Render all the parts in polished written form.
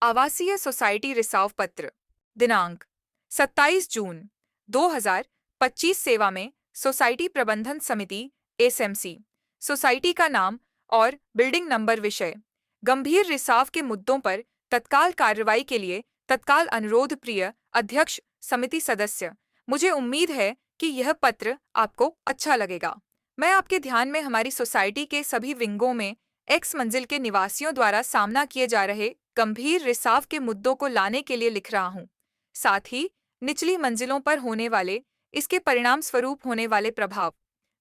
आवासीय सोसाइटी रिसाव पत्र दिनांक 27 जून 2025 सेवा में सोसाइटी प्रबंधन समिति एसएमसी सोसाइटी का नाम और बिल्डिंग नंबर विषय गंभीर रिसाव के मुद्दों पर तत्काल कार्रवाई के लिए तत्काल अनुरोध प्रिय अध्यक्ष समिति सदस्य। मुझे उम्मीद है कि यह पत्र आपको अच्छा लगेगा। मैं आपके ध्यान में हमारी सोसाइटी के सभी विंगों में एक्स मंजिल के निवासियों द्वारा सामना किए जा रहे गंभीर रिसाव के मुद्दों को लाने के लिए लिख रहा हूं। साथ ही निचली मंजिलों पर होने वाले इसके परिणाम स्वरूप होने वाले प्रभाव,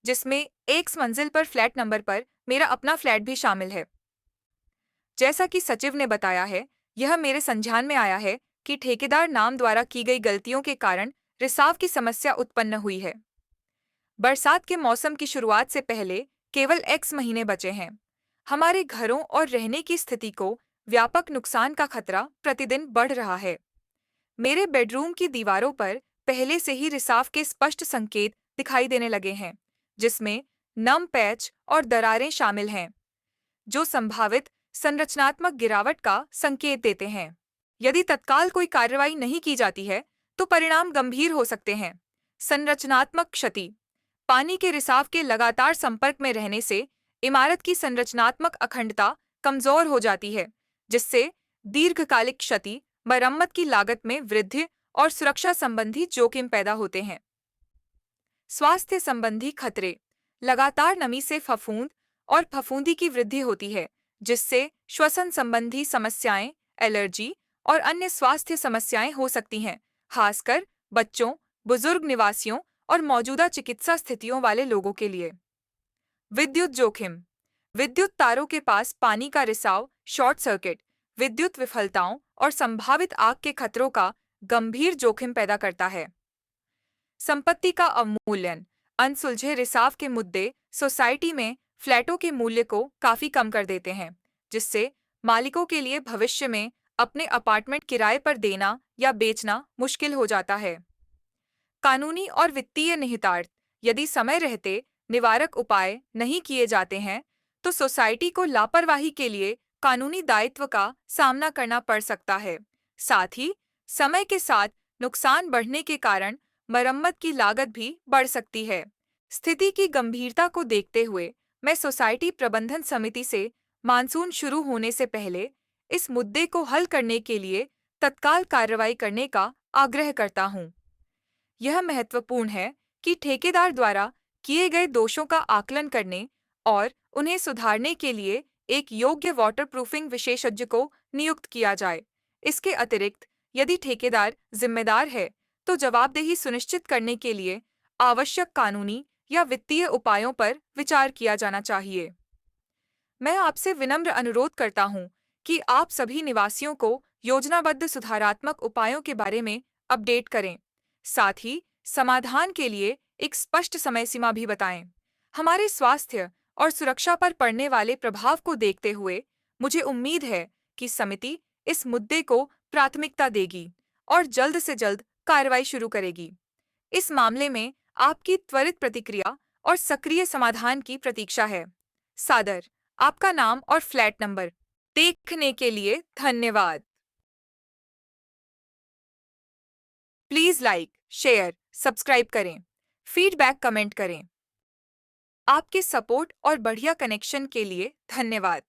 जिसमें एक्स मंजिल पर फ्लैट नंबर पर मेरा अपना फ्लैट भी शामिल है। जैसा कि सचिव ने बताया है, यह मेरे संज्ञान में आया है कि ठेकेदार नाम द्वारा की गई गलतियों के कारण रिसाव की समस्या उत्पन्न हुई है। बरसात के मौसम की शुरुआत से पहले केवल एक्स महीने बचे हैं। हमारे घरों और रहने की स्थिति को व्यापक नुकसान का खतरा प्रतिदिन बढ़ रहा है। मेरे बेडरूम की दीवारों पर पहले से ही रिसाव के स्पष्ट संकेत दिखाई देने लगे हैं, जिसमें नम पैच और दरारें शामिल हैं, जो संभावित संरचनात्मक गिरावट का संकेत देते हैं। यदि तत्काल कोई कार्रवाई नहीं की जाती है, तो परिणाम गंभीर हो सकते हैं। संरचनात्मक क्षति: पानी के रिसाव के लगातार संपर्क में रहने से इमारत की संरचनात्मक अखंडता कमजोर हो जाती है, जिससे दीर्घकालिक क्षति, मरम्मत की लागत में वृद्धि और सुरक्षा संबंधी जोखिम पैदा होते हैं। स्वास्थ्य संबंधी खतरे: लगातार नमी से फफूंद और फफूंदी की वृद्धि होती है, जिससे श्वसन संबंधी समस्याएं, एलर्जी और अन्य स्वास्थ्य समस्याएं हो सकती हैं, खासकर बच्चों, बुजुर्ग निवासियों और मौजूदा चिकित्सा स्थितियों वाले लोगों के लिए। विद्युत जोखिम: विद्युत तारों के पास पानी का रिसाव, शॉर्ट सर्किट, विद्युत विफलताओं और संभावित आग के खतरों का गंभीर जोखिम पैदा करता है। संपत्ति का अवमूल्यन: अनसुलझे रिसाव के मुद्दे सोसाइटी में फ्लैटों के मूल्य को काफी कम कर देते हैं, जिससे मालिकों के लिए भविष्य में अपने अपार्टमेंट किराए पर देना या बेचना मुश्किल हो जाता है। कानूनी और वित्तीय निहितार्थ: यदि समय रहते निवारक उपाय नहीं किए जाते हैं, तो सोसाइटी को लापरवाही के लिए कानूनी दायित्व का सामना करना पड़ सकता है। साथ ही समय के साथ नुकसान बढ़ने के कारण मरम्मत की लागत भी बढ़ सकती है। स्थिति की गंभीरता को देखते हुए मैं सोसाइटी प्रबंधन समिति से मानसून शुरू होने से पहले इस मुद्दे को हल करने के लिए तत्काल कार्रवाई करने का आग्रह करता हूं। यह महत्वपूर्ण है कि ठेकेदार द्वारा किए गए दोषों का आकलन करने और उन्हें सुधारने के लिए एक योग्य वाटरप्रूफिंग विशेषज्ञ को नियुक्त किया जाए। इसके अतिरिक्त, यदि ठेकेदार जिम्मेदार है, तो जवाबदेही सुनिश्चित करने के लिए आवश्यक कानूनी या वित्तीय उपायों पर विचार किया जाना चाहिए। मैं आपसे विनम्र अनुरोध करता हूं कि आप सभी निवासियों को योजनाबद्ध सुधारात्मक उपायों के बारे में अपडेट करें। साथ ही समाधान के लिए एक स्पष्ट समय सीमा भी बताएं। हमारे स्वास्थ्य और सुरक्षा पर पड़ने वाले प्रभाव को देखते हुए मुझे उम्मीद है कि समिति इस मुद्दे को प्राथमिकता देगी और जल्द से जल्द कार्रवाई शुरू करेगी। इस मामले में आपकी त्वरित प्रतिक्रिया और सक्रिय समाधान की प्रतीक्षा है। सादर, आपका नाम और फ्लैट नंबर। देखने के लिए धन्यवाद। प्लीज लाइक, शेयर, सब्सक्राइब करें, फीडबैक कमेंट करें। आपके सपोर्ट और बढ़िया कनेक्शन के लिए धन्यवाद।